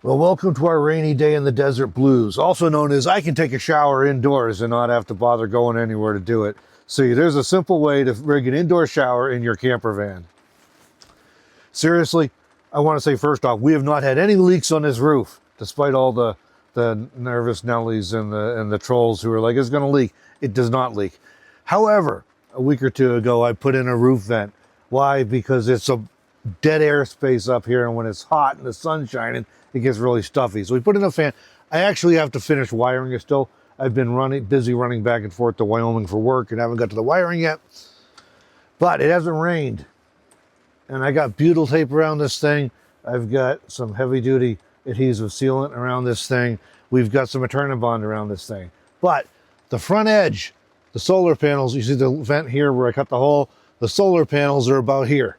Well, welcome to our rainy day in the desert blues, also known as I can take a shower indoors and not have to bother going anywhere to do it. See, there's a simple way to rig an indoor shower in your camper van. Seriously, I want to say first off, we have not had any leaks on this roof, despite all the nervous Nellies and the trolls who are like, it's going to leak. It does not leak. However, a week or two ago, I put in a roof vent. Why? Because it's a dead air space up here, and when it's hot and the sun's shining, it gets really stuffy. So we put in a fan. I actually have to finish wiring it still. I've been busy running back and forth to Wyoming for work and haven't got to the wiring yet. But it hasn't rained. And I got butyl tape around this thing. I've got some heavy duty adhesive sealant around this thing. We've got some Eternabond around this thing. But the front edge, the solar panels, you see the vent here where I cut the hole, the solar panels are about here,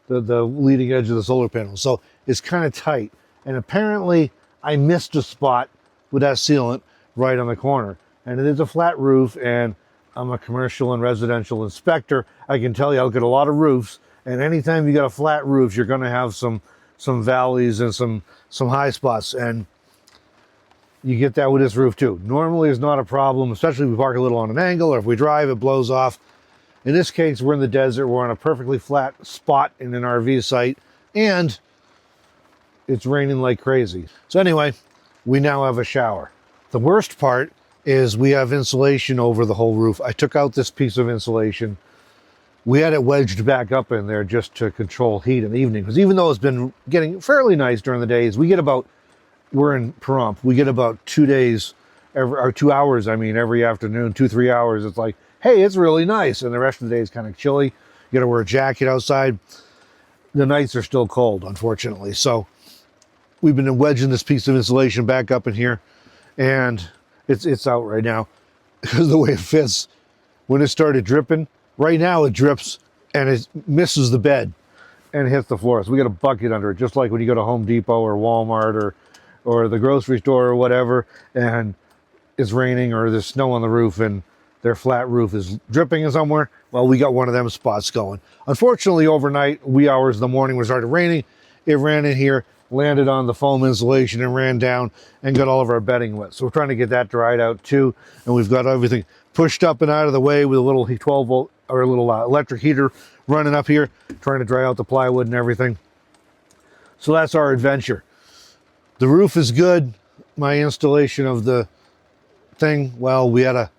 the leading edge of the solar panel. So it's kind of tight. And apparently I missed a spot with that sealant right on the corner. And it is a flat roof, and I'm a commercial and residential inspector. I can tell you, I look at a lot of roofs, and anytime you got a flat roof, you're gonna have some valleys and some high spots. And you get that with this roof too. Normally it's not a problem, especially if we park a little on an angle, or if we drive, it blows off. In this case, we're in the desert, we're on a perfectly flat spot in an RV site, and it's raining like crazy. So anyway, we now have a shower. The worst part is we have insulation over the whole roof. I took out this piece of insulation. We had it wedged back up in there just to control heat in the evening. Because even though it's been getting fairly nice during the days, we're in Pahrump, we get about 2 days, or 2 hours, every afternoon, 2-3 hours. It's like, hey, it's really nice. And the rest of the day is kind of chilly. You gotta wear a jacket outside. The nights are still cold, unfortunately. So we've been wedging this piece of insulation back up in here, and it's out right now because of the way it fits. When it started dripping, right now it drips and it misses the bed and hits the floor. So we got a bucket under it, just like when you go to Home Depot or Walmart or the grocery store or whatever, and it's raining or there's snow on the roof and their flat roof is dripping somewhere. Well, we got one of them spots going. Unfortunately, overnight, wee hours in the morning, when it started raining, it ran in here, landed on the foam insulation and ran down and got all of our bedding wet. So we're trying to get that dried out too. And we've got everything pushed up and out of the way with a little 12 volt or a little electric heater running up here, trying to dry out the plywood and everything. So that's our adventure. The roof is good. My installation of the thing, well, we had a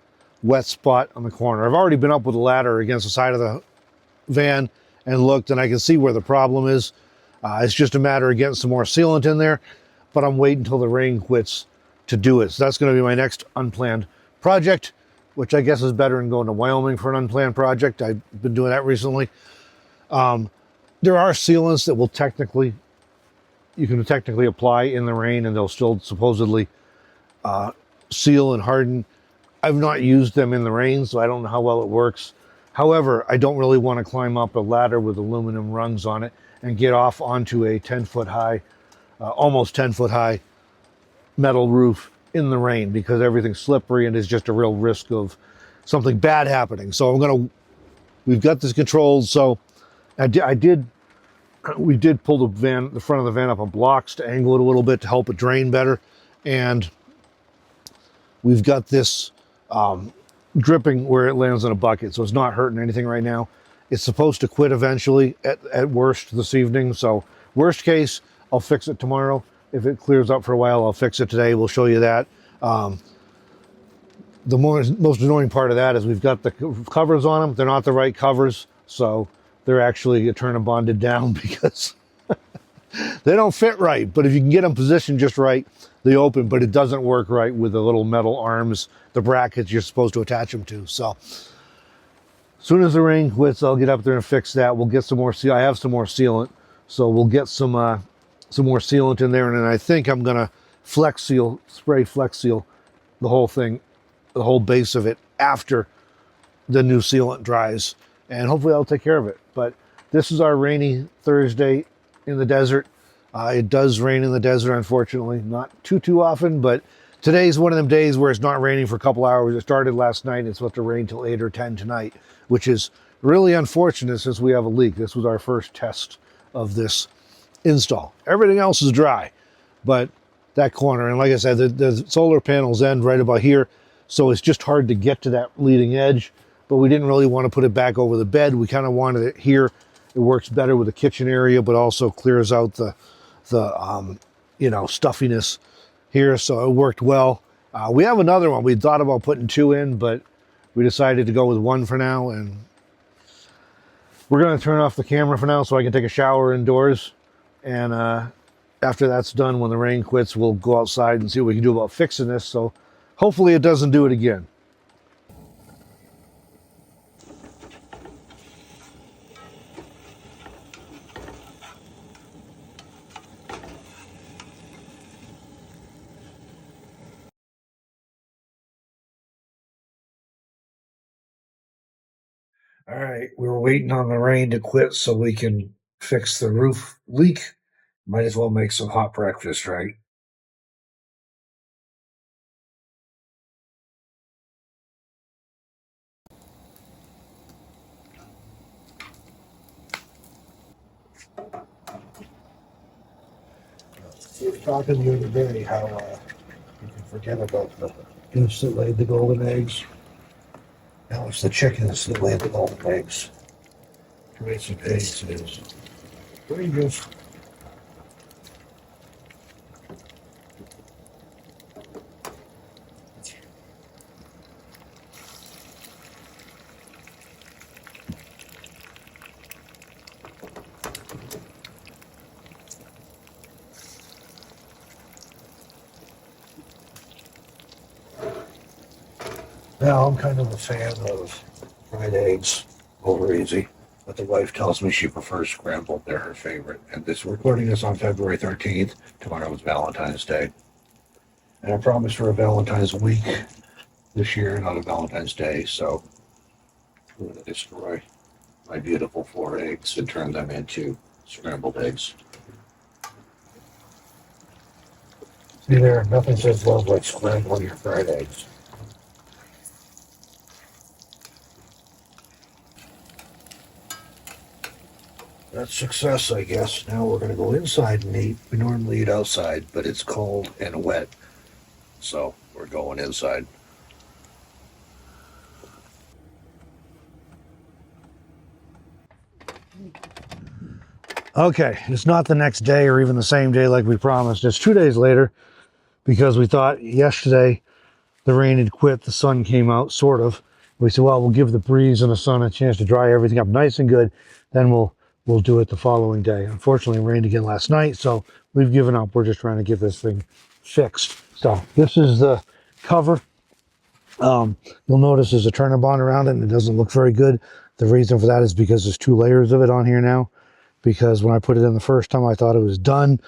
wet spot on the corner. I've already been up with a ladder against the side of the van and looked, and I can see where the problem is. It's just a matter of getting some more sealant in there, but I'm waiting until the rain quits to do it. So that's going to be my next unplanned project, which I guess is better than going to Wyoming for an unplanned project. I've been doing that recently. There are sealants that you can technically apply in the rain, and they'll still supposedly seal and harden. I've not used them in the rain, so I don't know how well it works. However, I don't really want to climb up a ladder with aluminum rungs on it and get off onto a 10-foot high, almost 10-foot high metal roof in the rain, because everything's slippery and there's just a real risk of something bad happening. So we've got this controlled. So we did pull the front of the van up on blocks to angle it a little bit to help it drain better. And we've got this dripping where it lands in a bucket. So it's not hurting anything right now. It's supposed to quit eventually at worst this evening. So worst case, I'll fix it tomorrow. If it clears up for a while, I'll fix it today. We'll show you that. The most annoying part of that is we've got the covers on them. They're not the right covers. So they're actually Eternabonded down because they don't fit right. But if you can get them positioned just right, they open, but it doesn't work right with the little metal arms, the brackets you're supposed to attach them to. So as soon as the rain quits, I'll get up there and fix that. We'll get some more I have some more sealant, so we'll get some more sealant in there, and then I think I'm gonna spray flex seal the whole thing, the whole base of it after the new sealant dries, and hopefully I'll take care of it. But this is our rainy Thursday in the desert. It does rain in the desert, unfortunately, not too often, but today's one of them days where it's not raining for a couple hours. It started last night, and it's supposed to rain till 8 or 10 tonight, which is really unfortunate since we have a leak. This was our first test of this install. Everything else is dry, but that corner. And like I said, the solar panels end right about here, so it's just hard to get to that leading edge. But we didn't really want to put it back over the bed. We kind of wanted it here. It works better with the kitchen area, but also clears out the you know, stuffiness here. So it worked well. We have another one. We thought about putting 2 in, but we decided to go with 1 for now. And we're going to turn off the camera for now so I can take a shower indoors. And after that's done, when the rain quits, we'll go outside and see what we can do about fixing this. So hopefully it doesn't do it again. All right, we were waiting on the rain to quit so we can fix the roof leak. Might as well make some hot breakfast, right? We were talking the other day how you can forget about the goose that laid the golden eggs. Now it's the chickens that laid the golden eggs. Raising eggs is dangerous. Now I'm kind of a fan of fried eggs over easy, but the wife tells me she prefers scrambled. They're her favorite. And we're recording this on February 13th. Tomorrow is Valentine's Day. And I promised her a Valentine's week this year, not a Valentine's Day. So I'm going to destroy my beautiful 4 eggs and turn them into scrambled eggs. See there, nothing says love like scrambling your fried eggs. That's success, I guess. Now we're going to go inside and eat. We normally eat outside, but it's cold and wet, so we're going inside. Okay, it's not the next day or even the same day like we promised. It's 2 days later because we thought yesterday the rain had quit, the sun came out, sort of. We said, well, we'll give the breeze and the sun a chance to dry everything up nice and good, then we'll do it the following day. Unfortunately, it rained again last night, so we've given up. We're just trying to get this thing fixed. So this is the cover. You'll notice there's a turner bond around it, and it doesn't look very good. The reason for that is because there's 2 layers of it on here now, because when I put it in the first time, I thought it was done,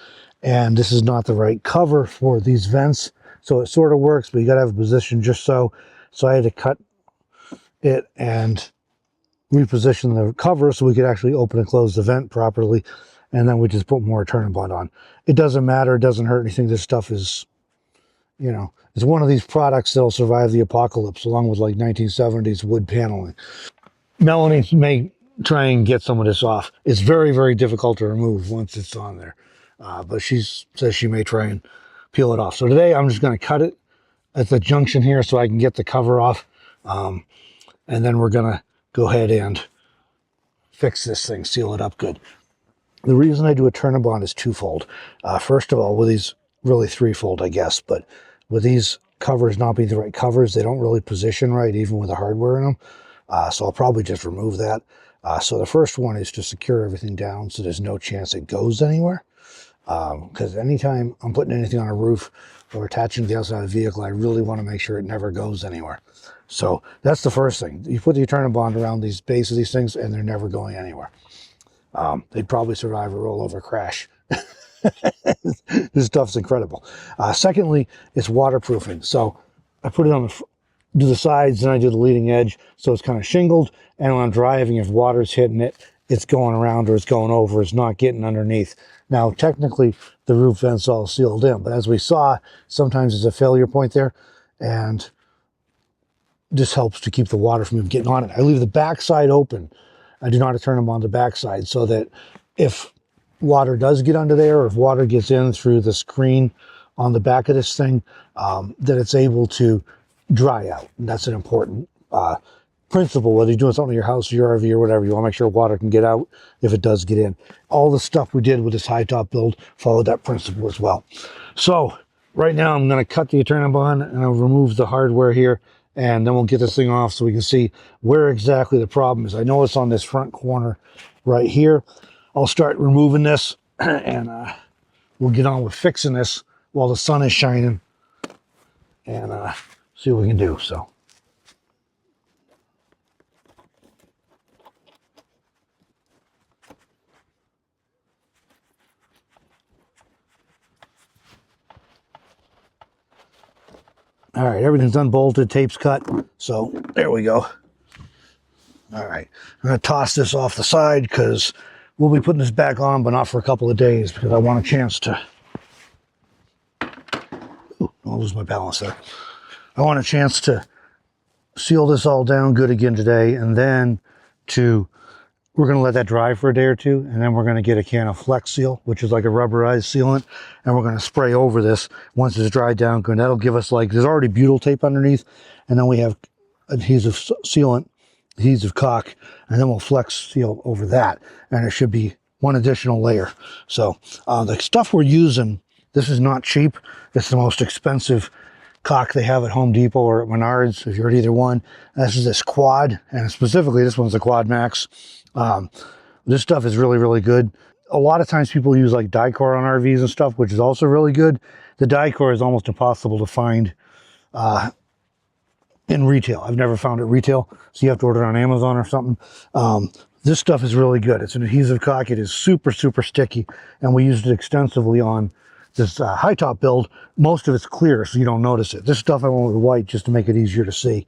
and this is not the right cover for these vents. So it sort of works, but you got to have a position just so. So I had to cut it and reposition the cover so we could actually open and close the vent properly. And then we just put more turner bond on. It doesn't matter. It doesn't hurt anything. This stuff is, you know, it's one of these products that'll survive the apocalypse along with like 1970s wood paneling. Melanie may try and get some of this off. It's very, very difficult to remove once it's on there. But she says she may try and peel it off. So today I'm just going to cut it at the junction here so I can get the cover off. And then we're going to go ahead and fix this thing, seal it up good. The reason I do a turner bond is twofold. First of all, with these, really threefold, I guess, but with these covers not being the right covers, they don't really position right, even with the hardware in them. So I'll probably just remove that. So the first one is to secure everything down so there's no chance it goes anywhere. Because anytime I'm putting anything on a roof or attaching to the outside of the vehicle, I really want to make sure it never goes anywhere. So that's the first thing. You put the turner bond around these bases of these things and they're never going anywhere. They'd probably survive a rollover crash. This stuff's incredible. Secondly, it's waterproofing. So I put it on do the sides, and I do the leading edge, so it's kind of shingled. And when I'm driving, if water's hitting it, it's going around or it's going over. It's not getting underneath. Now, technically, the roof vent's all sealed in, but as we saw, sometimes there's a failure point there, and this helps to keep the water from getting on it. I leave the back side open. I do not turn them on the back side so that if water does get under there or if water gets in through the screen on the back of this thing, that it's able to dry out. And that's an important principle, whether you're doing something in your house, your RV, or whatever. You want to make sure water can get out if it does get in. All the stuff we did with this high top build followed that principle as well. So right now I'm going to cut the Eternabond and I'll remove the hardware here, and then we'll get this thing off so we can see where exactly the problem is. I know it's on this front corner right here. I'll start removing this and we'll get on with fixing this while the sun is shining and see what we can do. So. All right, everything's unbolted, tape's cut, so there we go. All right, I'm gonna toss this off the side because we'll be putting this back on, but not for a couple of days because I want a chance to, ooh, I'll lose my balance there. I want a chance to seal this all down good again today, and then we're going to let that dry for a day or two, and then we're going to get a can of Flex Seal, which is like a rubberized sealant, and we're going to spray over this once it's dried down. And that'll give us, like, there's already butyl tape underneath, and then we have adhesive sealant, adhesive caulk, and then we'll Flex Seal over that, and it should be one additional layer. So the stuff we're using, this is not cheap. It's the most expensive caulk they have at Home Depot or at Menards, if you're at either one. This is this Quad, and specifically this one's the Quad Max. This stuff is really, really good. A lot of times people use like Dicor on RVs and stuff, which is also really good. The Dicor is almost impossible to find in retail. I've never found it retail, so you have to order it on Amazon or something. This stuff is really good. It's an adhesive caulk. It is super, super sticky, and we used it extensively on this high top build. Most of it's clear, so you don't notice it. This stuff I went with white just to make it easier to see.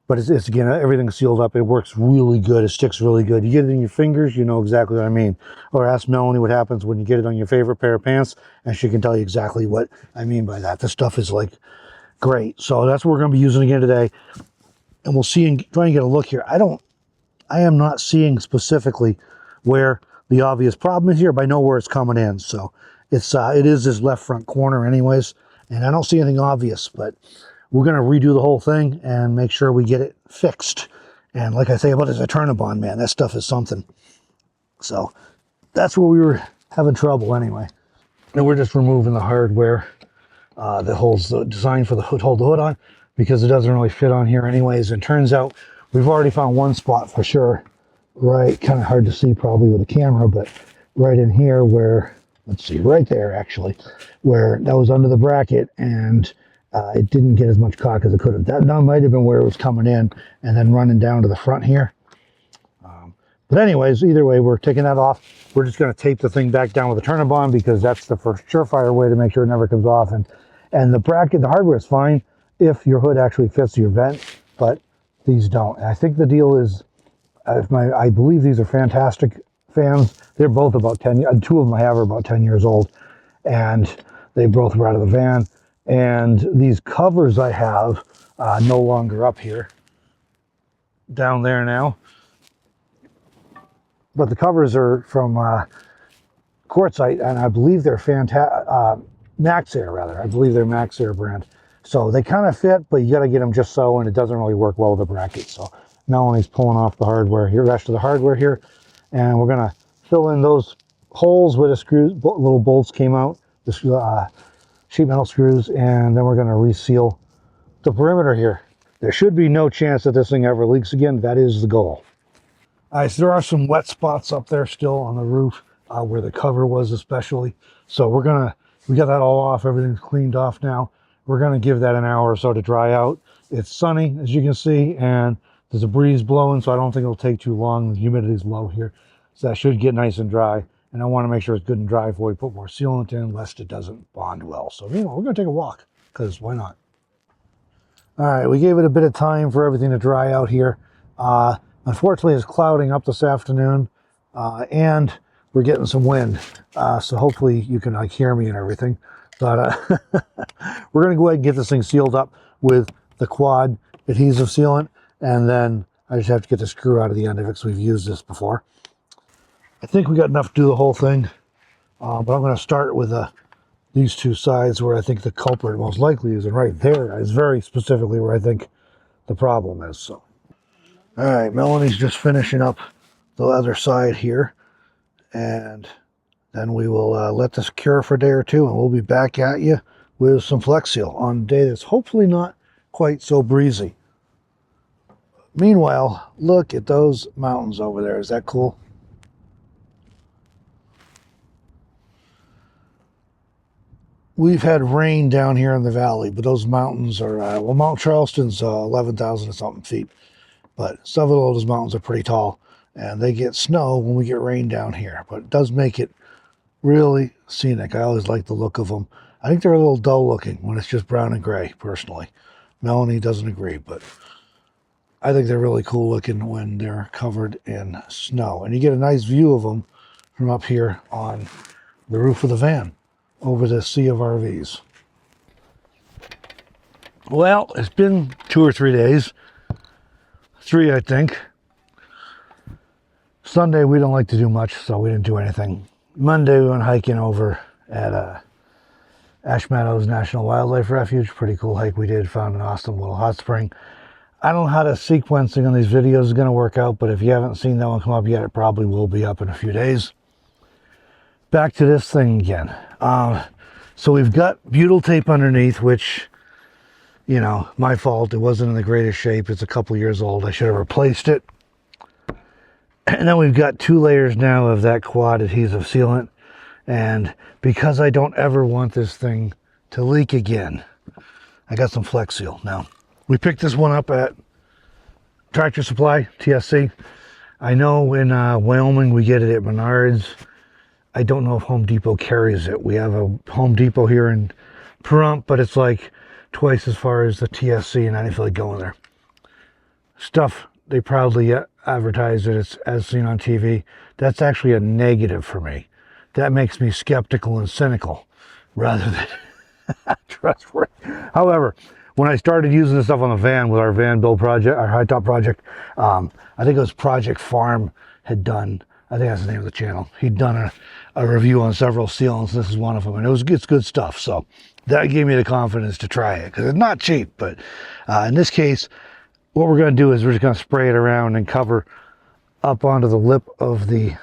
But it's again, everything's sealed up. It works really good. It sticks really good. You get it in your fingers, you know exactly what I mean. Or ask Melanie what happens when you get it on your favorite pair of pants, and she can tell you exactly what I mean by that. This stuff is like great. So that's what we're going to be using again today. And we'll see and try and get a look here. I am not seeing specifically where the obvious problem is here, but I know where it's coming in. So it is this left front corner anyways, and I don't see anything obvious, but we're going to redo the whole thing and make sure we get it fixed. And like I say about this Eternabond, man, that stuff is something. So that's where we were having trouble anyway. And we're just removing the hardware that holds the design for the hood, hold the hood on, because it doesn't really fit on here anyways. And turns out we've already found one spot for sure, right, kind of hard to see probably with the camera, but right in here where, let's see, right there actually, where that was under the bracket, and it didn't get as much caulk as it could have. That might have been where it was coming in and then running down to the front here. But anyways, either way, we're taking that off. We're just going to tape the thing back down with a Eternabond because that's the first surefire way to make sure it never comes off. And the bracket, the hardware is fine if your hood actually fits your vent, but these don't. And I think the deal is, I believe these are fantastic fans. They're both about 10, two of them I have are about 10 years old, and they both were out of the van. And these covers I have no longer up here, down there now. But the covers are from Quartzite, and I believe they're Max Air rather. I believe they're Max Air brand. So they kind of fit, but you got to get them just so, and it doesn't really work well with the bracket. So Melanie's pulling off the hardware here, rest of the hardware here, and we're gonna fill in those holes where the screws, little bolts came out. This sheet metal screws, and then we're going to reseal the perimeter here. There should be no chance that this thing ever leaks again. That is the goal. All right, so there are some wet spots up there still on the roof where the cover was especially. So we got that all off. Everything's cleaned off now. We're going to give that an hour or so to dry out. It's sunny, as you can see, and there's a breeze blowing, so I don't think it'll take too long. The humidity's low here, so that should get nice and dry. And I want to make sure it's good and dry before we put more sealant in, lest it doesn't bond well. So, we're going to take a walk, because why not? All right, we gave it a bit of time for everything to dry out here. Unfortunately, it's clouding up this afternoon, and we're getting some wind. So hopefully you can hear me and everything. But we're going to go ahead and get this thing sealed up with the Quad adhesive sealant, and then I just have to get the screw out of the end of it because we've used this before. I think we got enough to do the whole thing, but I'm going to start with the these two sides where I think the culprit most likely is, and right there is very specifically where I think the problem is. So, all right, Melanie's just finishing up the other side here, and then we will let this cure for a day or two, and we'll be back at you with some Flex Seal on a day that's hopefully not quite so breezy. Meanwhile, look at those mountains over there. Is that cool? We've had rain down here in the valley, but those mountains are, well, Mount Charleston's 11,000 and something feet, but several of those mountains are pretty tall, and they get snow when we get rain down here, but it does make it really scenic. I always like the look of them. I think they're a little dull looking when it's just brown and gray, personally. Melanie doesn't agree, but I think they're really cool looking when they're covered in snow. And you get a nice view of them from up here on the roof of the van over the sea of RVs. Well, it's been 2 or 3 days. 3, I think. Sunday, we don't like to do much, so we didn't do anything. Monday, we went hiking over at Ash Meadows National Wildlife Refuge. Pretty cool hike we did. Found an awesome little hot spring. I don't know how the sequencing on these videos is going to work out, but if you haven't seen that one come up yet, it probably will be up in a few days. Back to this thing again. So we've got butyl tape underneath, which, you know, my fault. It wasn't in the greatest shape. It's a couple years old. I should have replaced it. And then we've got 2 layers now of that quad adhesive sealant. And because I don't ever want this thing to leak again, I got some Flex Seal. Now, we picked this one up at Tractor Supply, TSC. I know in Wyoming we get it at Menards. I don't know if Home Depot carries it. We have a Home Depot here in Pahrump, but it's like twice as far as the TSC, and I didn't feel like going there. Stuff they proudly advertise that it's as seen on TV. That's actually a negative for me. That makes me skeptical and cynical rather than trustworthy. However, when I started using this stuff on the van with our van build project, our high top project, I think it was Project Farm had done, I think that's the name of the channel. He'd done a review on several sealants. This is one of them, and it's good stuff. So that gave me the confidence to try it because it's not cheap. But in this case, what we're going to do is we're just going to spray it around and cover up onto the lip of the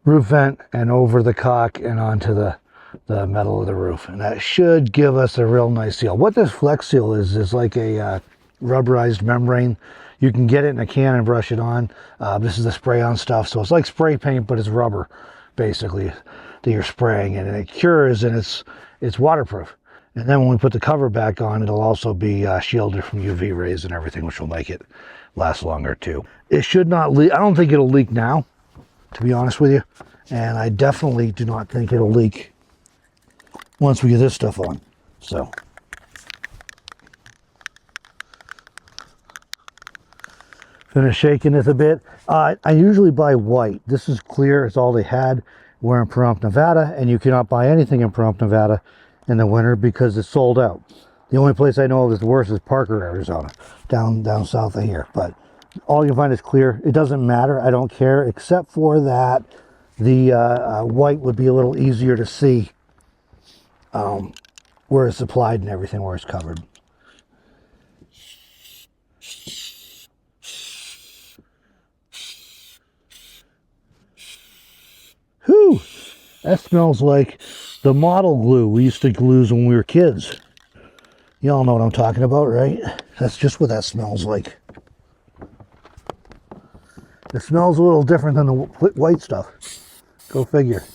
roof vent and over the caulk and onto the metal of the roof, and that should give us a real nice seal. What this Flex Seal is like a rubberized membrane. You can get it in a can and brush it on. This is the spray-on stuff, so it's like spray paint, but it's rubber, basically, that you're spraying in, and it cures, and it's waterproof. And then when we put the cover back on, it'll also be shielded from UV rays and everything, which will make it last longer too. It should not leak. I don't think it'll leak now, to be honest with you, and I definitely do not think it'll leak once we get this stuff on. So finish shaking this a bit. I usually buy white. This is clear. It's all they had. We're in Pahrump, Nevada, and you cannot buy anything in Pahrump, Nevada in the winter because it's sold out. The only place I know of that's worse is Parker, Arizona, down south of here. But all you find is clear. It doesn't matter. I don't care, except for that the white would be a little easier to see where it's applied and everything, where it's covered. Whew, that smells like the model glue we used to glue when we were kids. You all know what I'm talking about, right? That's just what that smells like. It smells a little different than the white stuff. Go figure.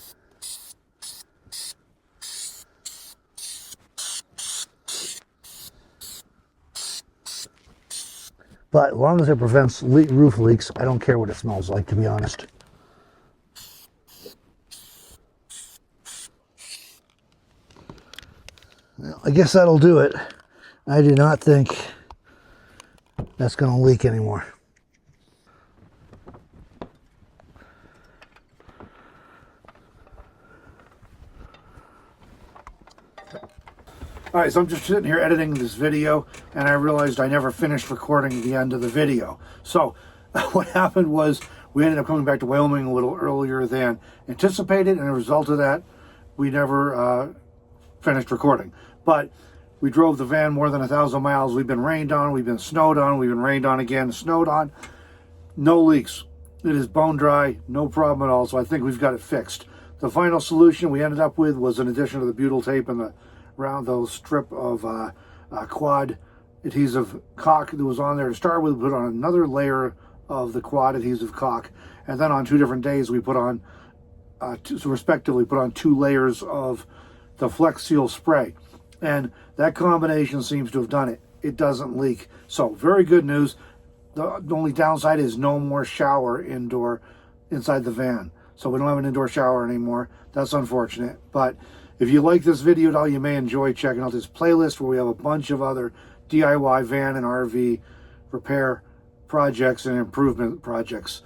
But as long as it prevents roof leaks, I don't care what it smells like, to be honest. Well, I guess that'll do it. I do not think that's going to leak anymore. All right, so I'm just sitting here editing this video, and I realized I never finished recording the end of the video. So what happened was we ended up coming back to Wyoming a little earlier than anticipated, and as a result of that, we never finished recording. But we drove the van more than 1,000 miles. We've been rained on, we've been snowed on, we've been rained on again, snowed on. No leaks. It is bone dry, no problem at all. So I think we've got it fixed. The final solution we ended up with was an addition to the butyl tape and the strip of quad adhesive caulk that was on there to start with. We put on another layer of the quad adhesive caulk, and then on 2 different days we put on respectively put on 2 layers of the Flex Seal spray, and that combination seems to have done it. It doesn't leak. So very good news. The only downside is no more shower inside the van. So we don't have an indoor shower anymore. That's unfortunate. But if you like this video at all, you may enjoy checking out this playlist where we have a bunch of other DIY van and RV repair projects and improvement projects.